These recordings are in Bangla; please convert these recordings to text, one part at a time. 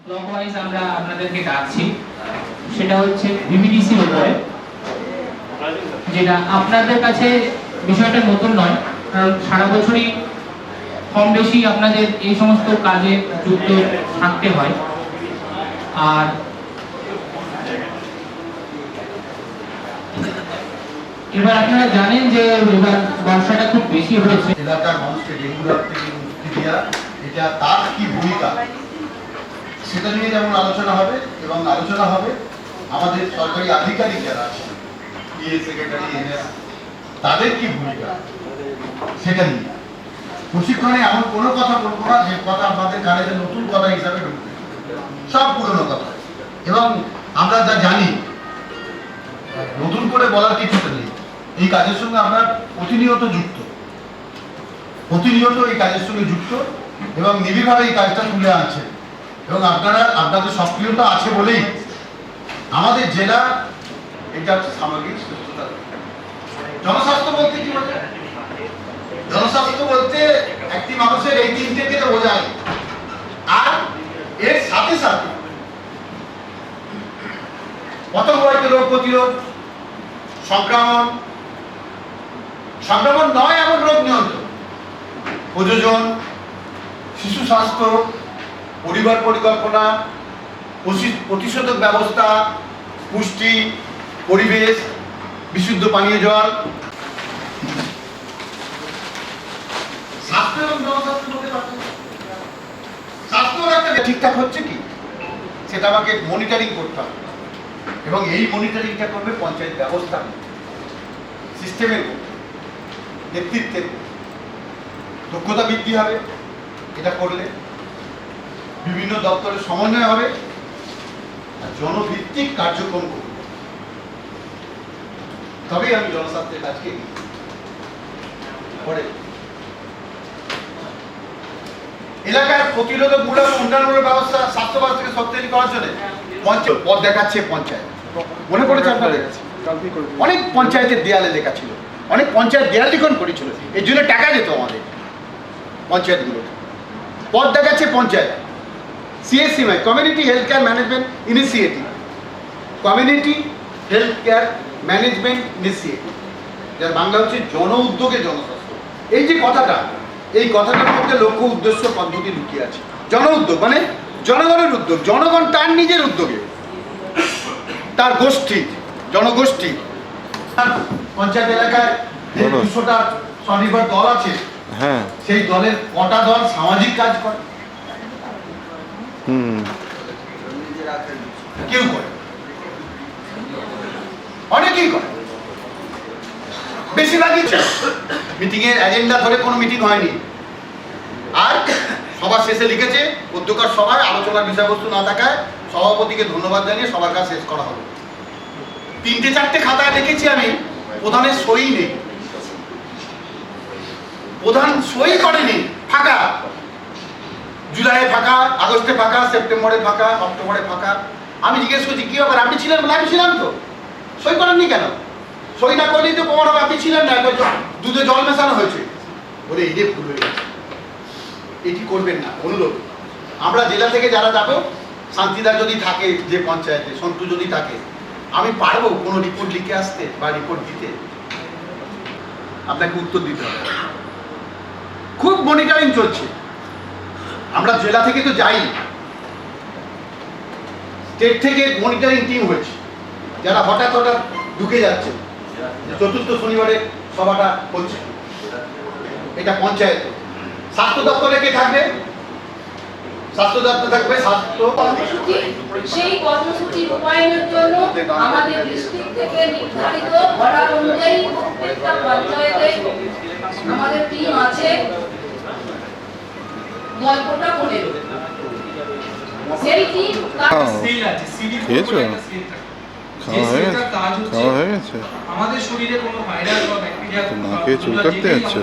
ক্লকওয়াইজ আমরা আপনাদেরকে ডাকছি, সেটা হচ্ছে ভিভিডিসি উপরে, যেটা আপনাদের কাছে বিষয়টা নতুন নয়, কারণ সারা বছরই কম বেশি আপনাদের এই সমস্ত কাজে যুক্ত থাকতে হয়। আর এবার আপনারা জানেন যে এবার বর্ষাটা খুব বেশি হয়েছে, এলাকার মানুষকে ডেঙ্গুর থেকে মুক্তি দেওয়া, এটা তার কি ভূমিকা সেটা নিয়ে যেমন আলোচনা হবে, এবং আলোচনা হবে আমাদের সরকারি আধিকারিক যারা আছেন, পিএ সেক্রেটারি, এনএস, তাদের কি ভূমিকা সেটা নিয়ে। প্রশিক্ষণে এমন কোনো কথা বলবো না যে কথা আমাদের কানে নতুন কথা হিসাবে ঢুকবে, সব পুরনো কথা। এবং আমরা যা জানি নতুন করে বলার কিছুটা নেই। এই কাজের সঙ্গে আমরা প্রতিনিয়ত এই কাজের সঙ্গে যুক্ত এবং নিবিড়ভাবে এই কাজটা তুলে আনছে, এবং আপনাদের সক্রিয়তা আছে বলেই আমাদের জেলা এটা সামগ্রিক সুস্থতা। জনস্বাস্থ্য বলতে কি বোঝায়? জনস্বাস্থ্য বলতে একটি মানুষের এই তিনটেকে বোঝায়, আর এর সাথে সাথে পতঙ্গবাহিত রোগ প্রতিরোধ, সংক্রমণ নয় এমন রোগ নিয়ন্ত্রণ, প্রযোজন, শিশু স্বাস্থ্য, পরিবার পরিকল্পনা, প্রতিষেধক ব্যবস্থা, পুষ্টি, পরিবেশ, বিশুদ্ধ পানীয় জল, স্বাস্থ্য এবং জনস্বাস্থ্য বলতে পারছেন। স্বাস্থ্য একটা ঠিকঠাক হচ্ছে কি সেটা আমাকে মনিটরিং করতে হবে, এবং এই মনিটরিংটা করবে পঞ্চায়েত ব্যবস্থা সিস্টেমের নেতৃত্বের দক্ষতা বৃদ্ধি হবে। এটা করলে বিভিন্ন দপ্তরের সমন্বয় হবে আর জনভিত্তিক কার্যক্রম করবে, তবেই আমি জনস্বাস্থ্যের কাজকে করে এলাকার প্রতিরোধমূলক উন্নয়নমূলক ব্যবস্থা স্বাস্থ্য ব্যবস্থাকে শক্তিশালী করার জন্য পঞ্চায়েত পথ দেখাচ্ছে। পঞ্চায়েত মনে পড়েছে আপনাদের? অনেক পঞ্চায়েতের দেয়ালে লেখা ছিল, অনেক পঞ্চায়েত দেয়াল লিখন করেছিল, এর জন্য টাকা যেত আমাদের পঞ্চায়েতগুলো। পথ দেখাচ্ছে panchayat. CHMI, community health care management initiative, community health care management initiative, যার বাংলা হচ্ছে জন উদ্যোগে জনস্বাস্থ্য। এই যে কথাটা, এই কথাটার মধ্যে লক্ষ্য উদ্দেশ্য পদ্ধতি লুকিয়ে আছে। জন উদ্যোগ মানে জনগণের উদ্যোগ, জনগণ তার নিজের উদ্যোগে, তার গোষ্ঠী, জনগোষ্ঠী। পঞ্চায়েত এলাকায় 200টা স্বনির্ভর দল আছে, হ্যাঁ, সেই দলের কটা দল সামাজিক কাজ করে? কেউ করে, অনেকেই করে, বেশিরভাগই মিটিং এর এজেন্ডা ধরে কোনো মিটিং হয়নি, আর সবার শেষে লিখেছে উদ্যোগের সভায় আলোচনার বিষয়বস্তু না থাকায় সভাপতিকে ধন্যবাদ জানিয়ে সবার কাজ শেষ করা হবে। 3-4টে খাতায় লিখেছি আমি, প্রধানের সই নেই, প্রধান সই করেনি, ফাঁকা। জুলাইয়ে ফাঁকা, আগস্টে ফাঁকা, সেপ্টেম্বরে ফাঁকা, অক্টোবরে ফাঁকা। আমি জিজ্ঞেস করছি কি ব্যাপার, আপনি ছিলেন? বলে আমি ছিলাম তো। সই করেননি কেন? সই না করলেই তো প্রমাণ হবে আপনি ছিলেন না, দুধে জল মেশানো হয়েছে। বলে এই যে ভুল হয়ে গেছে, এটি করবেন না, অনুরোধ। আমরা জেলা থেকে যারা যাবো, শান্তিদা যদি থাকে যে পঞ্চায়েতে, সন্টু যদি থাকে, আমি পারবো কোনো রিপোর্ট লিখে আসতে বা রিপোর্ট দিতে? আপনাকে উত্তর দিতে হবে। খুব মনিটরিং চলছে। আমরা জেলা থেকে তো যাই, স্টেট থেকে মনিটরিং টিম হয়েছে, যারা হঠাৎ ঢুকে যাচ্ছে। চতুর্থ শনিবারে সভাটা হচ্ছে, এটা পঞ্চায়েত। স্বাস্থ্য দপ্তরে কে থাকবে? স্বাস্থ্য দপ্তর থাকবে স্বাস্থ্য। সেই কর্মসূচি রূপায়ণের জন্য আমাদের ডিস্ট্রিক্ট থেকে নির্ধারিত অর্ডার অনুযায়ী প্রত্যেকটা পঞ্চায়েতে আমাদের টিম আছে, গল্পটা বলে সেই টিম সেল আছে, সিডি খেয়েছো? খাওয়া হয়ে গেছে? আমাদের শরীরে কোনো ভাইরাস বা ব্যাকটেরিয়া না খেয়ে চুল কাটতে যাচ্ছে?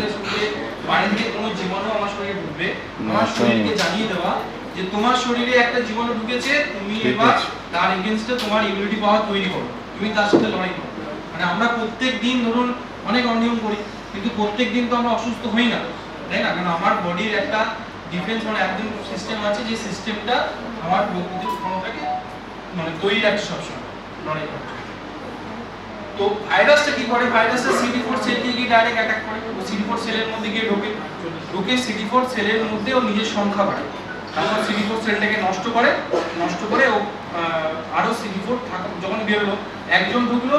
বাইরে থেকে কোনো জীবাণু আমার শরীরে ঢুকবে, আমার শরীরকে জানিয়ে দেওয়া যে তোমার শরীরে একটা জীবাণু ঢুকেছে, তুমি এবার তার এগেইনস্টে তোমার ইমিউনিটি পাওয়ার তৈরি করো, তুমি তার সাথে লড়াই করো। মানে আমরা প্রত্যেক দিন ধরুন অনেক অনিয়ম করি, কিন্তু প্রত্যেক দিন তো আমরা অসুস্থ হই না, তাই না? কারণ আমার বডির একটা ডিফেন্স মানে একদম সিস্টেম আছে যে সিস্টেমটা আমার রোগ প্রতিরোধ ক্ষমতাকে মানে তৈরি রাখছে সবসময় লড়াই করার জন্য। তো ভাইরাসটা কি করে, ভাইরাসটা CD4 সেলকে গিয়ে ডাইরেক্ট অ্যাটাক করে, CD4 সেলের মধ্যে গিয়ে ঢোকে CD4 সেলের মধ্যে ও নিজের সংখ্যা বাড়ায়, তারপর CD4 সেলটাকে নষ্ট করে ও আরো CD4 যখন বেরোলো, একজন ঢুকলো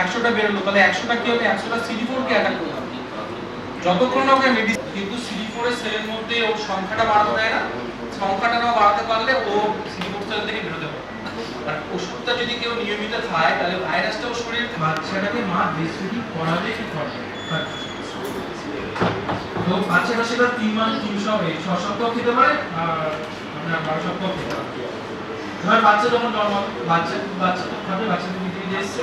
100টা বেরোলো, তাহলে 100টা কি হবে, 100টা CD4 কে অ্যাটাক করবে যতক্ষণ না ওকে মেডিসিন। কিন্তু CD4 এর সেলের মধ্যে ওর সংখ্যাটা বাড়াতে দেয় না, সংখ্যাটা না বাড়াতে পারলে ও CD4 সেল থেকে বেরোতে পারে। আর ওষুধটা যদি কেউ নিয়মিত খায় তাহলে ভাইরাসটা ওর শরীরে বাচ্চাটাকে মা ব্রেস্টফিডিং করাবে কি করবে, তো বাচ্চাটা সেটা 3 মাস 6 সপ্তাহ খেতে পারে আর আপনার 12 সপ্তাহ খেতে পারে। এবার বাচ্চা যখন জন্মাবে, বাচ্চা তো খাবে, বাচ্চা তো পৃথিবীতে এসেছে,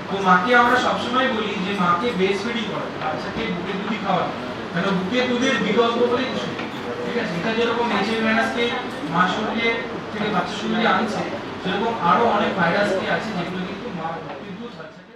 তো মাকে আমরা সবসময় বলি যে মাকে ব্রেস্টফিডিং করো, বাচ্চাকে বুকের দুধই খাওয়ানো, কারণ বুকের দুধের বিকল্প বলে কিছু নেই, ঠিক আছে। এটা যেরকম এইচআইভি ভাইরাসকে মা শরীরে থেকে বাচ্চা শরীরে আনছে, সেরকম আরো অনেক ভাইরাস কি আছে যেগুলো কিন্তু মা বুকের দুধ বাচ্চাকে